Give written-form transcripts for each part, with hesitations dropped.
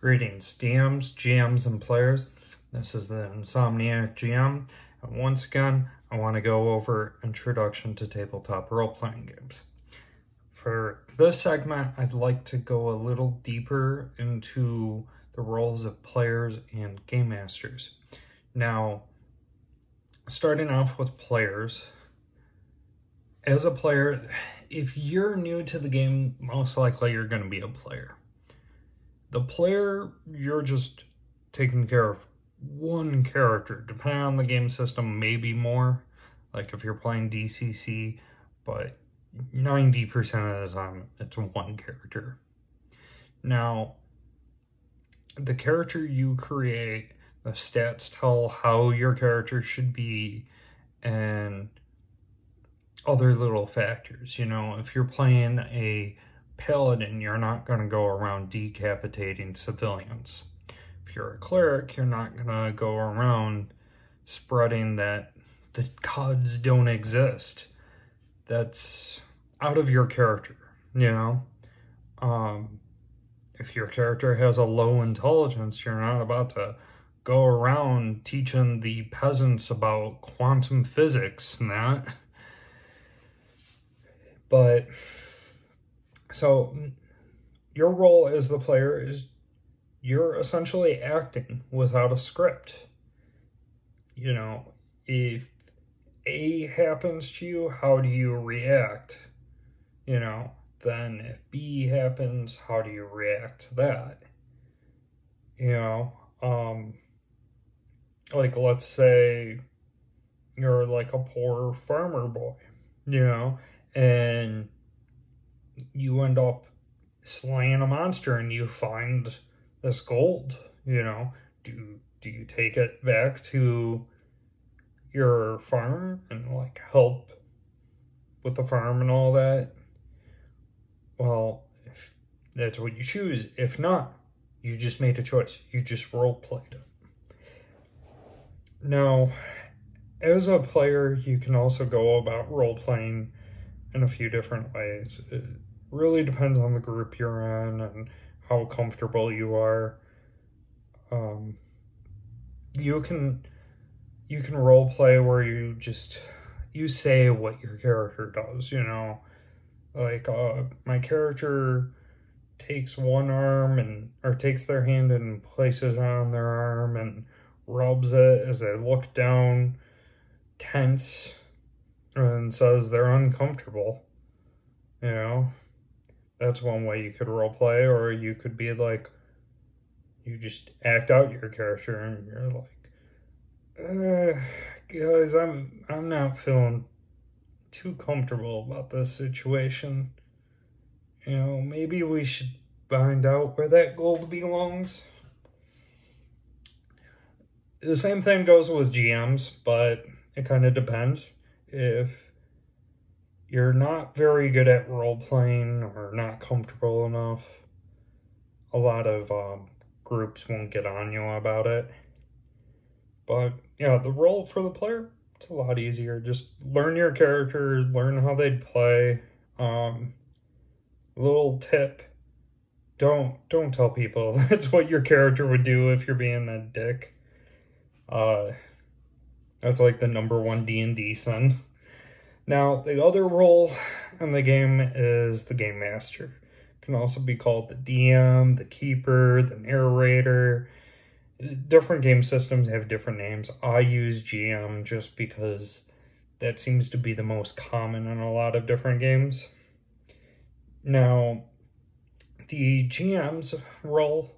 Greetings, DMs, GMs, and players. This is the Insomniac GM, and once again, I want to go over Introduction to Tabletop Role-Playing Games. For this segment, I'd like to go a little deeper into the roles of players and game masters. Now, starting off with players, as a player, if you're new to the game, most likely you're going to be a player. The player, you're just taking care of one character. Depending on the game system, maybe more. Like if you're playing DCC, but 90% of the time, it's one character. Now, the character you create, the stats tell how your character should be, and other little factors. You know, if you're playing a paladin, you're not going to go around decapitating civilians. If you're a cleric, you're not going to go around spreading that the gods don't exist. That's out of your character, you know? If your character has a low intelligence, you're not about to go around teaching the peasants about quantum physics and that. But so your role as the player is you're essentially acting without a script. You know, if A happens to you, how do you react? You know, then if B happens, how do you react to that? You know, like let's say you're like a poor farmer boy, you know, and you end up slaying a monster and you find this gold, you know. Do you take it back to your farm and like help with the farm and all that? Well, if that's what you choose. If not, you just made a choice. You just role-played it. Now, as a player, you can also go about role-playing in a few different ways. It really depends on the group you're in and how comfortable you are. You can role play where you say what your character does, you know. Like my character takes one arm or takes their hand and places it on their arm and rubs it as they look down, tense, and says they're uncomfortable. You know, that's one way you could roleplay, or you could be like, you just act out your character and you're like, guys, I'm not feeling too comfortable about this situation. You know, maybe we should find out where that gold belongs. The same thing goes with GMs, but it kind of depends. If you're not very good at role-playing or not comfortable enough, a lot of groups won't get on you about it. But, yeah, the role for the player, it's a lot easier. Just learn your character, learn how they'd play. Little tip, don't tell people that's what your character would do if you're being a dick. That's like the #1 D&D sin. Now, the other role in the game is the game master. It can also be called the DM, the keeper, the narrator. Different game systems have different names. I use GM just because that seems to be the most common in a lot of different games. Now, the GM's role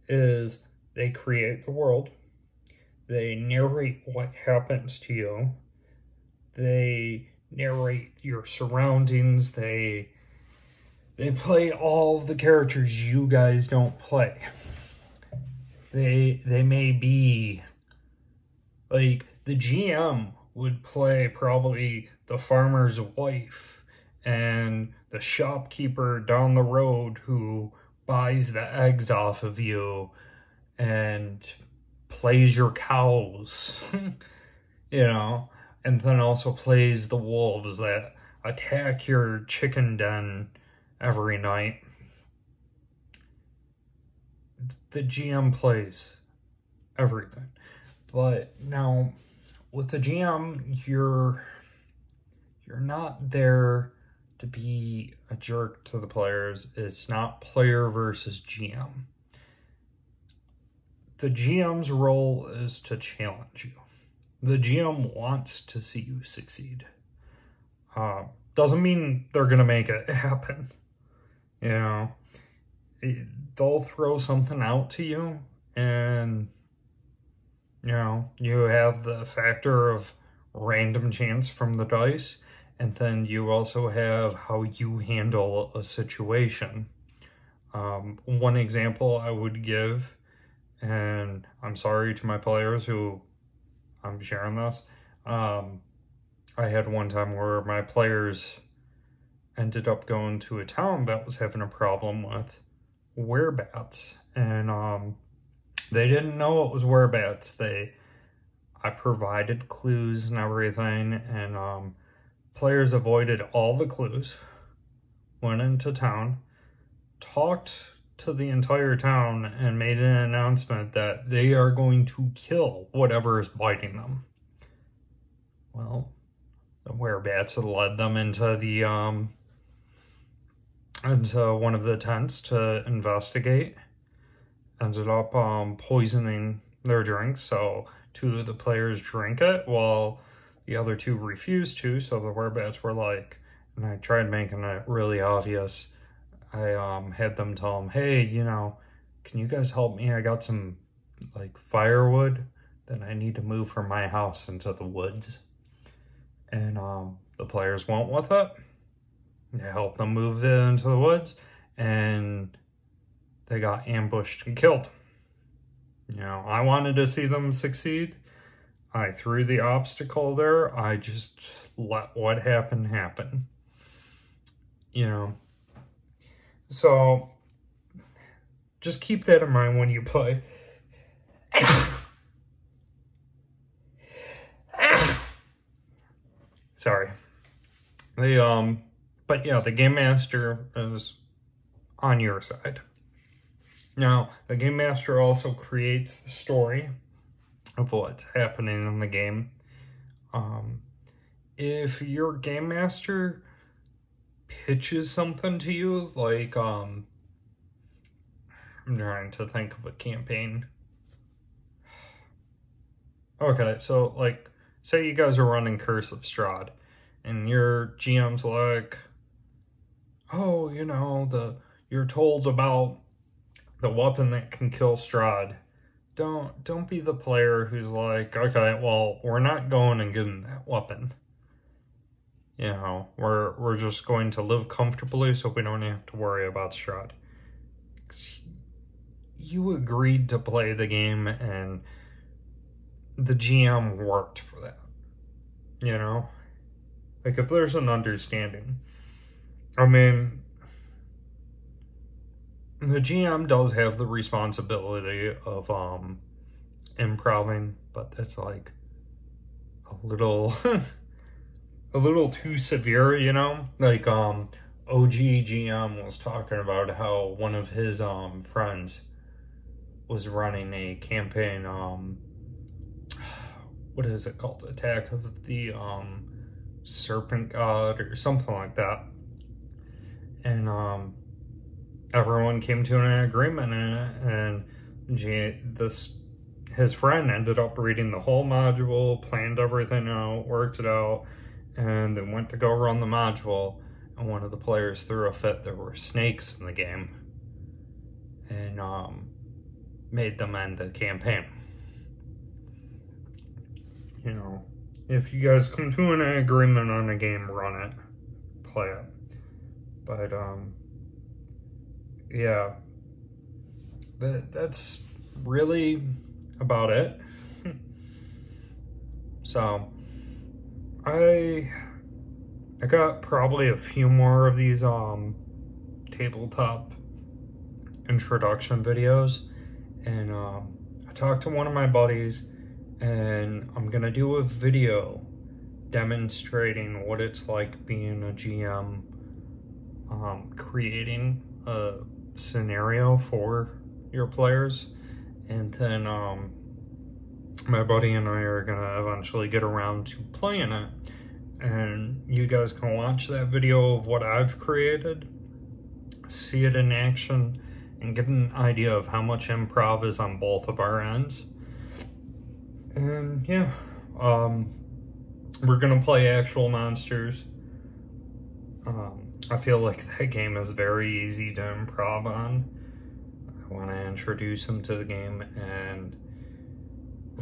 is they create the world. They narrate what happens to you. They narrate your surroundings. They play all the characters you guys don't play. They may be, like, the GM would play probably the farmer's wife and the shopkeeper down the road who buys the eggs off of you and plays your cows, you know, and then also plays the wolves that attack your chicken den every night. the GM plays everything. But now with the GM, you're not there to be a jerk to the players. It's not player versus GM. The GM's role is to challenge you. The GM wants to see you succeed. Doesn't mean they're going to make it happen. You know, they'll throw something out to you, and, you know, you have the factor of random chance from the dice, and then you also have how you handle a situation. One example I would give, and I'm sorry to my players who I'm sharing this, I had one time where my players ended up going to a town that was having a problem with werebats, and they didn't know it was werebats. I provided clues and everything, and players avoided all the clues, went into town, talked to the entire town, and made an announcement that they are going to kill whatever is biting them. Well, the werebats had led them into one of the tents to investigate. Ended up poisoning their drinks, so 2 of the players drank it while the other 2 refused to, so the werebats were like, and I tried making it really obvious. I had them tell them, hey, you know, can you guys help me? I got some, like, firewood that I need to move from my house into the woods. And the players went with it. They helped them move it into the woods, and they got ambushed and killed. You know, I wanted to see them succeed. I threw the obstacle there. I just let what happened happen. You know, so just keep that in mind when you play. Sorry. But yeah, the Game Master is on your side. Now, the Game Master also creates the story of what's happening in the game. If your Game Master pitches something to you, like, I'm trying to think of a campaign. Okay, so, like, say you guys are running Curse of Strahd, and your GM's like, oh, you know, you're told about the weapon that can kill Strahd. Don't be the player who's like, okay, well, we're not going and getting that weapon. You know, we're just going to live comfortably so we don't have to worry about Strahd. You agreed to play the game, and the GM worked for that. You know? Like, if there's an understanding. I mean, the GM does have the responsibility of improving, but that's like a little a little too severe, you know? Like OG GM was talking about how one of his friends was running a campaign, what is it called? Attack of the Serpent God or something like that. And everyone came to an agreement in it, and his friend ended up reading the whole module, planned everything out, worked it out, and then went to go run the module, and one of the players threw a fit. There were snakes in the game, and made them end the campaign. You know, if you guys come to an agreement on a game, run it, play it. But yeah, that's really about it. So I got probably a few more of these tabletop introduction videos, and I talked to one of my buddies, and I'm gonna do a video demonstrating what it's like being a GM, creating a scenario for your players, and then my buddy and I are gonna eventually get around to playing it, and you guys can watch that video of what I've created, see it in action, and get an idea of how much improv is on both of our ends. And yeah, we're gonna play actual monsters. I feel like that game is very easy to improv on. I want to introduce them to the game, and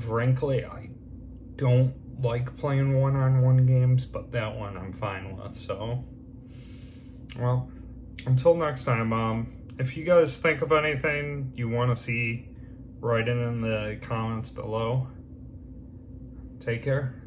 frankly, I don't like playing one-on-one games, but that one I'm fine with. So, well, until next time, if you guys think of anything you want to see, write it in the comments below. Take care.